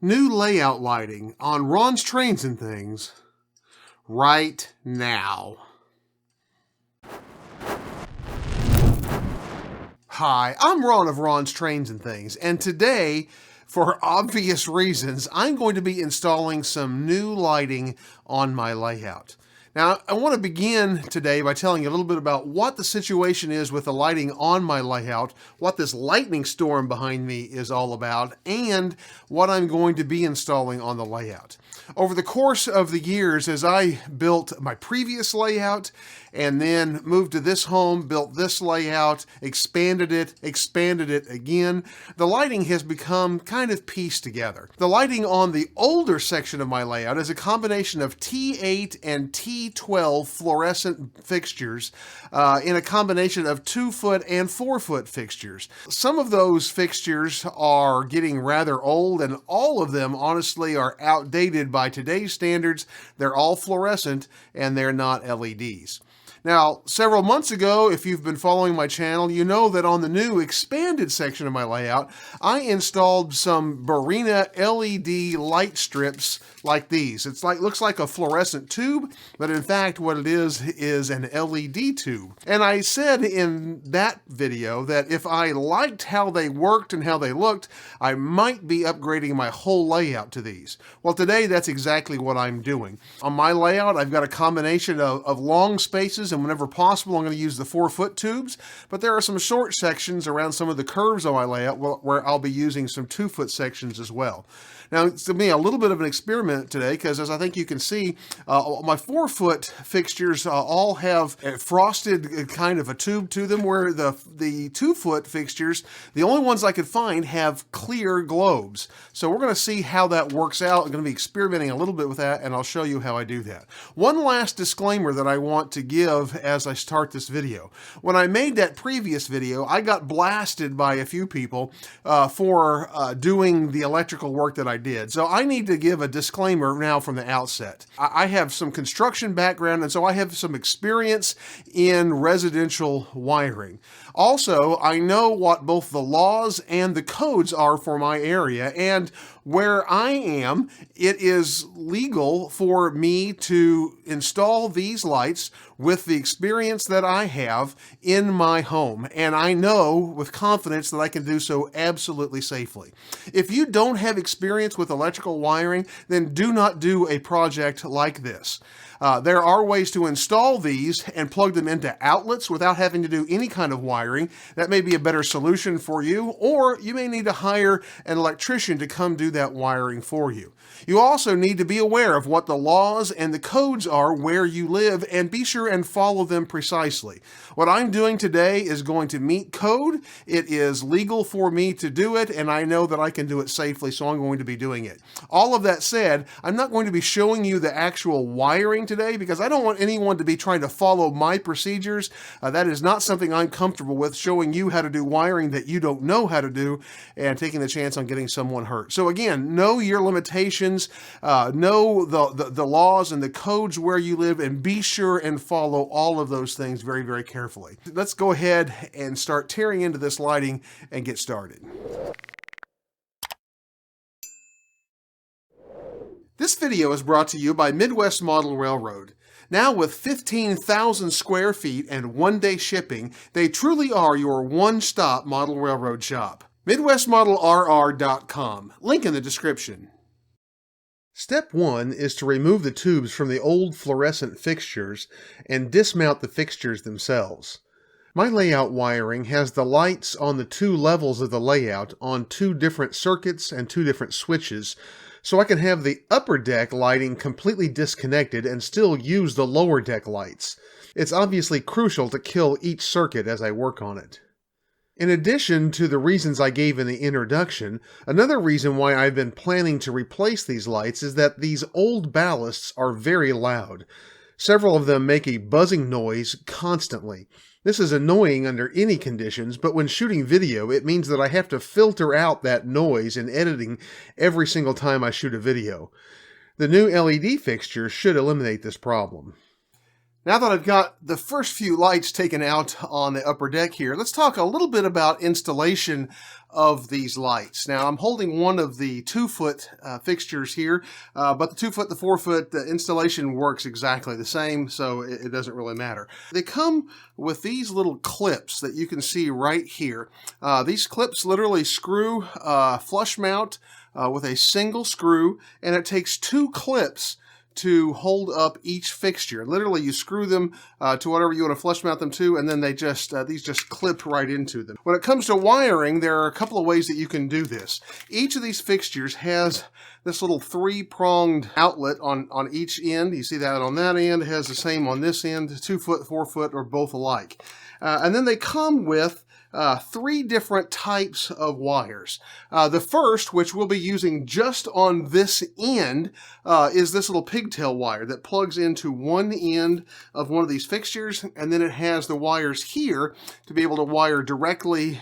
New layout lighting on Ron's Trains and Things right now. Hi, I'm Ron of Ron's Trains and Things, and today, for obvious reasons, I'm going to be installing some new lighting on my layout. Now, I want to begin today by telling you a little bit about what the situation is with the lighting on my layout, what this lightning storm behind me is all about, and what I'm going to be installing on the layout. Over the course of the years, as I built my previous layout and then moved to this home, built this layout, expanded it again, the lighting has become kind of pieced together. The lighting on the older section of my layout is a combination of T8 and T12 fluorescent fixtures in a combination of 2-foot and 4-foot fixtures. Some of those fixtures are getting rather old, and all of them honestly are outdated by today's standards. They're all fluorescent and they're not LEDs. Now, several months ago, if you've been following my channel, you know that on the new expanded section of my layout, I installed some Barina LED light strips like these. Looks like a fluorescent tube, but in fact what it is an LED tube. And I said in that video that if I liked how they worked and how they looked, I might be upgrading my whole layout to these. Well, today that's exactly what I'm doing. On my layout, I've got a combination of long spaces, and whenever possible, I'm going to use the 4-foot tubes, but there are some short sections around some of the curves on my layout where I'll be using some 2-foot sections as well. Now, it's going to be a little bit of an experiment today because, as I think you can see, my 4-foot fixtures all have a frosted kind of a tube to them, where the 2-foot fixtures, the only ones I could find, have clear globes. So we're going to see how that works out. I'm going to be experimenting a little bit with that, and I'll show you how I do that. One last disclaimer that I want to give as I start this video. When I made that previous video, I got blasted by a few people for doing the electrical work that I did. So I need to give a disclaimer now from the outset. I have some construction background, and so I have some experience in residential wiring. Also, I know what both the laws and the codes are for my area, and where I am, it is legal for me to install these lights with the experience that I have in my home, and I know with confidence that I can do so absolutely safely. If you don't have experience with electrical wiring, then do not do a project like this. There are ways to install these and plug them into outlets without having to do any kind of wiring. That may be a better solution for you, or you may need to hire an electrician to come do that wiring for you. You also need to be aware of what the laws and the codes are where you live, and be sure and follow them precisely. What I'm doing today is going to meet code. It is legal for me to do it, and I know that I can do it safely, so I'm going to be doing it. All of that said, I'm not going to be showing you the actual wiring today because I don't want anyone to be trying to follow my procedures. That is not something I'm comfortable with, showing you how to do wiring that you don't know how to do and taking the chance on getting someone hurt. So again, know your limitations, know the laws and the codes where you live, and be sure and follow all of those things very, very carefully. Let's go ahead and start tearing into this lighting and get started. This video is brought to you by Midwest Model Railroad. Now with 15,000 square feet and one-day shipping, they truly are your one-stop model railroad shop. MidwestModelRR.com. Link in the description. Step 1 is to remove the tubes from the old fluorescent fixtures and dismount the fixtures themselves. My layout wiring has the lights on the 2 levels of the layout on 2 different circuits and 2 different switches, so I can have the upper deck lighting completely disconnected and still use the lower deck lights. It's obviously crucial to kill each circuit as I work on it. In addition to the reasons I gave in the introduction, another reason why I've been planning to replace these lights is that these old ballasts are very loud. Several of them make a buzzing noise constantly. This is annoying under any conditions, but when shooting video, it means that I have to filter out that noise in editing every single time I shoot a video. The new LED fixture should eliminate this problem. Now that I've got the first few lights taken out on the upper deck here, let's talk a little bit about installation of these lights. Now I'm holding one of the 2-foot fixtures here, but the 2-foot, the 4-foot installation works exactly the same, so it doesn't really matter. They come with these little clips that you can see right here. These clips literally screw flush mount with a single screw, and it takes 2 clips to hold up each fixture. Literally, you screw them to whatever you want to flush mount them to, and then they just these just clip right into them. When it comes to wiring, there are a couple of ways that you can do this. Each of these fixtures has this little 3-pronged outlet on each end. You see that on that end. It has the same on this end. 2-foot, 4-foot, or both alike. And then they come with 3 different types of wires. The first, which we'll be using just on this end, is this little pigtail wire that plugs into one end of one of these fixtures, and then it has the wires here to be able to wire directly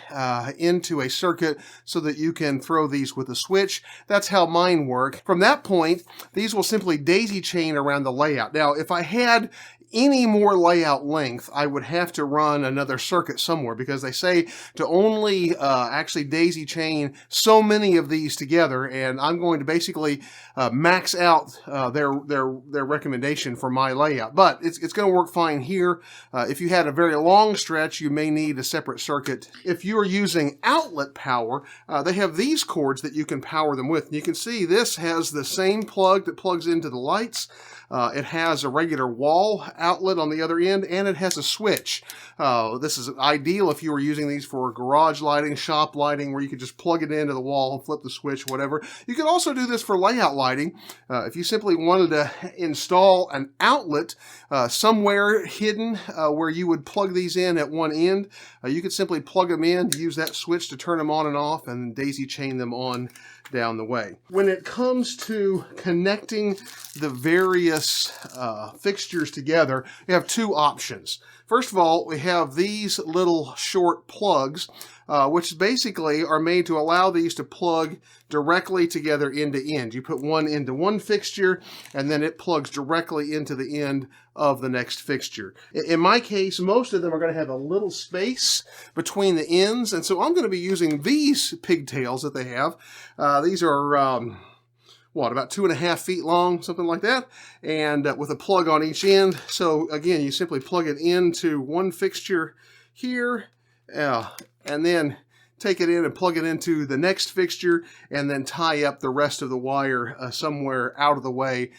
into a circuit so that you can throw these with a switch. That's how mine work. From that point, these will simply daisy chain around the layout. Now, if I had any more layout length, I would have to run another circuit somewhere, because they say to only actually daisy chain so many of these together, and I'm going to basically max out their recommendation for my layout. But it's going to work fine here. If you had a very long stretch, you may need a separate circuit. If you are using outlet power, they have these cords that you can power them with. And you can see this has the same plug that plugs into the lights. It has a regular wall outlet on the other end, and it has a switch. This is ideal if you were using these for garage lighting, shop lighting, where you could just plug it into the wall and flip the switch, whatever. You could also do this for layout lighting. If you simply wanted to install an outlet somewhere hidden where you would plug these in at one end, you could simply plug them in, use that switch to turn them on and off, and daisy chain them on down the way. When it comes to connecting the various fixtures together, you have 2 options. First of all, we have these little short plugs, which basically are made to allow these to plug directly together end to end. You put one into one fixture, and then it plugs directly into the end of the next fixture. In my case, most of them are going to have a little space between the ends, and so I'm going to be using these pigtails that they have. These are about 2.5 feet long, something like that, and with a plug on each end. So again, you simply plug it into one fixture here, and then take it in and plug it into the next fixture, and then tie up the rest of the wire somewhere out of the way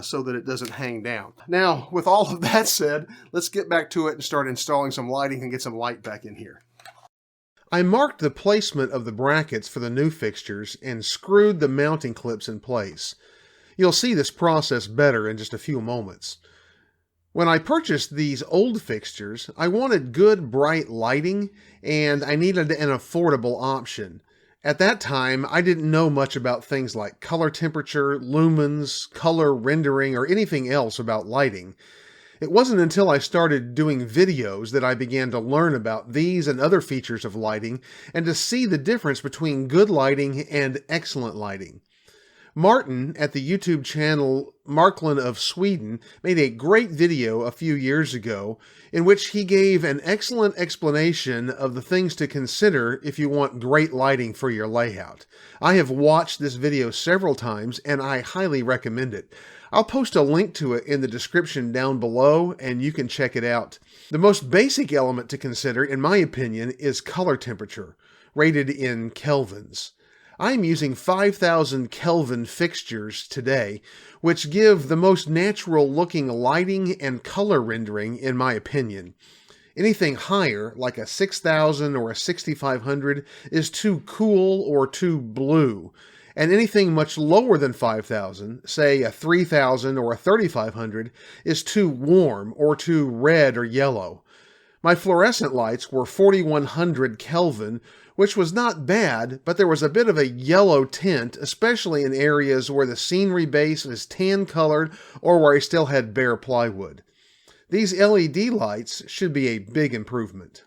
so that it doesn't hang down. Now, with all of that said, let's get back to it and start installing some lighting and get some light back in here. I marked the placement of the brackets for the new fixtures and screwed the mounting clips in place. You'll see this process better in just a few moments. When I purchased these old fixtures, I wanted good bright lighting, and I needed an affordable option. At that time, I didn't know much about things like color temperature, lumens, color rendering, or anything else about lighting. It wasn't until I started doing videos that I began to learn about these and other features of lighting, and to see the difference between good lighting and excellent lighting. Martin at the YouTube channel Marklin of Sweden made a great video a few years ago in which he gave an excellent explanation of the things to consider if you want great lighting for your layout. I have watched this video several times, and I highly recommend it. I'll post a link to it in the description down below, and you can check it out. The most basic element to consider, in my opinion, is color temperature, rated in kelvins. I'm using 5,000 Kelvin fixtures today, which give the most natural looking lighting and color rendering in my opinion. Anything higher, like a 6,000 or a 6,500, is too cool or too blue. And anything much lower than 5,000, say a 3,000 or a 3,500, is too warm or too red or yellow. My fluorescent lights were 4,100 Kelvin, which was not bad, but there was a bit of a yellow tint, especially in areas where the scenery base is tan-colored or where I still had bare plywood. These LED lights should be a big improvement.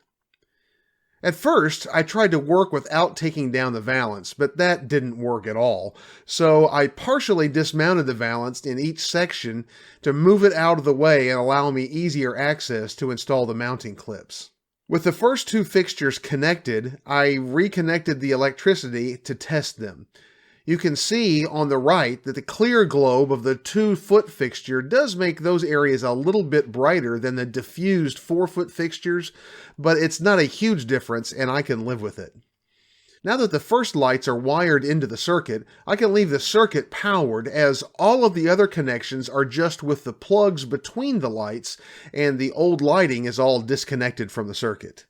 At first, I tried to work without taking down the valance, but that didn't work at all. So I partially dismounted the valance in each section to move it out of the way and allow me easier access to install the mounting clips. With the first two fixtures connected, I reconnected the electricity to test them. You can see on the right that the clear globe of the 2-foot fixture does make those areas a little bit brighter than the diffused 4-foot fixtures, but it's not a huge difference and I can live with it. Now that the first lights are wired into the circuit, I can leave the circuit powered as all of the other connections are just with the plugs between the lights and the old lighting is all disconnected from the circuit.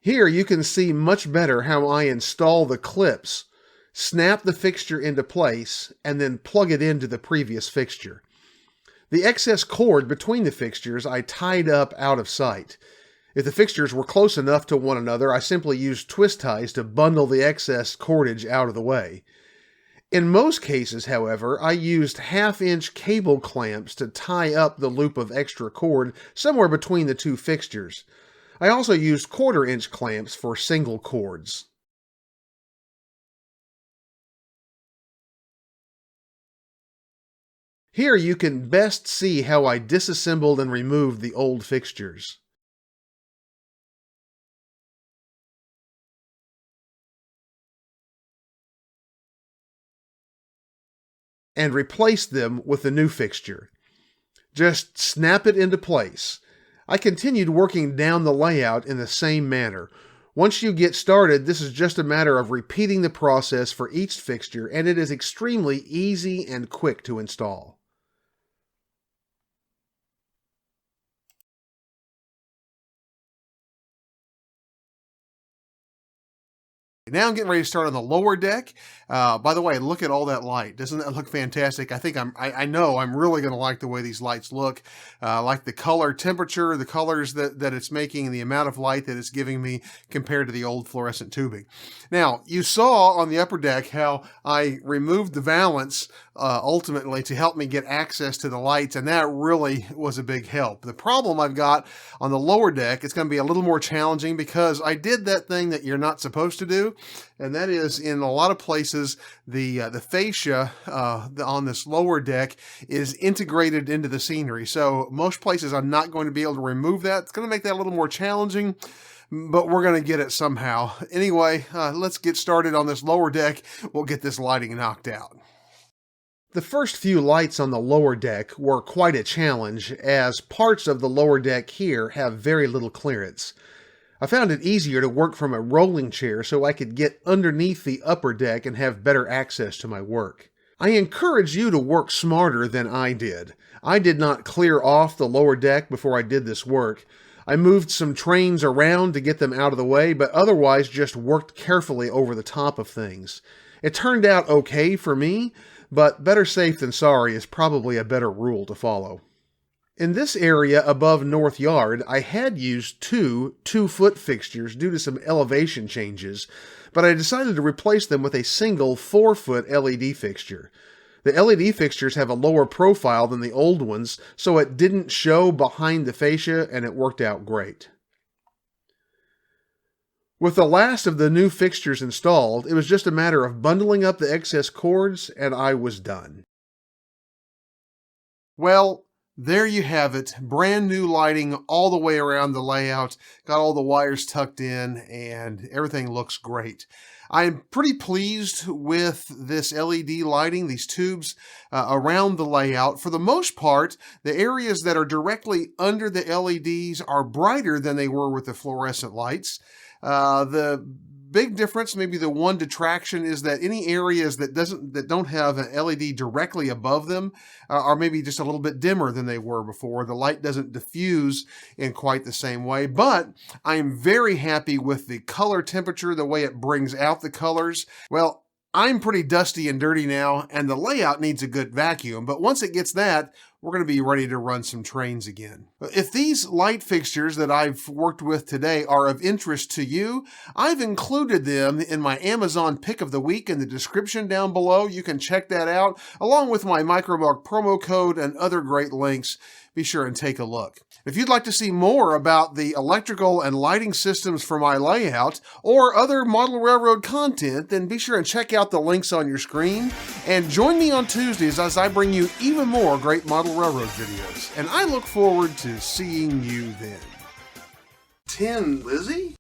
Here you can see much better how I install the clips, snap the fixture into place, and then plug it into the previous fixture. The excess cord between the fixtures I tied up out of sight. If the fixtures were close enough to one another, I simply used twist ties to bundle the excess cordage out of the way. In most cases, however, I used 1/2-inch cable clamps to tie up the loop of extra cord somewhere between the two fixtures. I also used 1/4-inch clamps for single cords. Here you can best see how I disassembled and removed the old fixtures. And replaced them with the new fixture. Just snap it into place. I continued working down the layout in the same manner. Once you get started, this is just a matter of repeating the process for each fixture, and it is extremely easy and quick to install. Now I'm getting ready to start on the lower deck. By the way, look at all that light. Doesn't that look fantastic? I know I'm really going to like the way these lights look. Like the color temperature, the colors that it's making, and the amount of light that it's giving me compared to the old fluorescent tubing. Now, you saw on the upper deck how I removed the valance ultimately to help me get access to the lights, and that really was a big help. The problem I've got on the lower deck, it's going to be a little more challenging because I did that thing that you're not supposed to do. And that is, in a lot of places, the fascia on this lower deck is integrated into the scenery. So most places I'm not going to be able to remove that. It's going to make that a little more challenging, but we're going to get it somehow. Anyway, let's get started on this lower deck. We'll get this lighting knocked out. The first few lights on the lower deck were quite a challenge, as parts of the lower deck here have very little clearance. I found it easier to work from a rolling chair so I could get underneath the upper deck and have better access to my work. I encourage you to work smarter than I did. I did not clear off the lower deck before I did this work. I moved some trains around to get them out of the way, but otherwise just worked carefully over the top of things. It turned out okay for me, but better safe than sorry is probably a better rule to follow. In this area above North Yard, I had used two 2-foot fixtures due to some elevation changes, but I decided to replace them with a single 4-foot LED fixture. The LED fixtures have a lower profile than the old ones, so it didn't show behind the fascia, and it worked out great. With the last of the new fixtures installed, it was just a matter of bundling up the excess cords, and I was done. Well, there you have it. Brand new lighting all the way around the layout. Got all the wires tucked in and everything looks great. I'm pretty pleased with this LED lighting, these tubes around the layout. For the most part, the areas that are directly under the LEDs are brighter than they were with the fluorescent lights. The big difference, maybe the one detraction, is that any areas that don't have an LED directly above them are maybe just a little bit dimmer than they were before. The light doesn't diffuse in quite the same way, but I am very happy with the color temperature, the way it brings out the colors. Well, I'm pretty dusty and dirty now, and the layout needs a good vacuum, but once it gets that, we're going to be ready to run some trains again. If these light fixtures that I've worked with today are of interest to you, I've included them in my Amazon pick of the week in the description down below. You can check that out, along with my Micromark promo code and other great links. Be sure and take a look. If you'd like to see more about the electrical and lighting systems for my layout or other model railroad content, then be sure and check out the links on your screen and join me on Tuesdays as I bring you even more great model railroad videos. And I look forward to seeing you then. 10, Lizzie?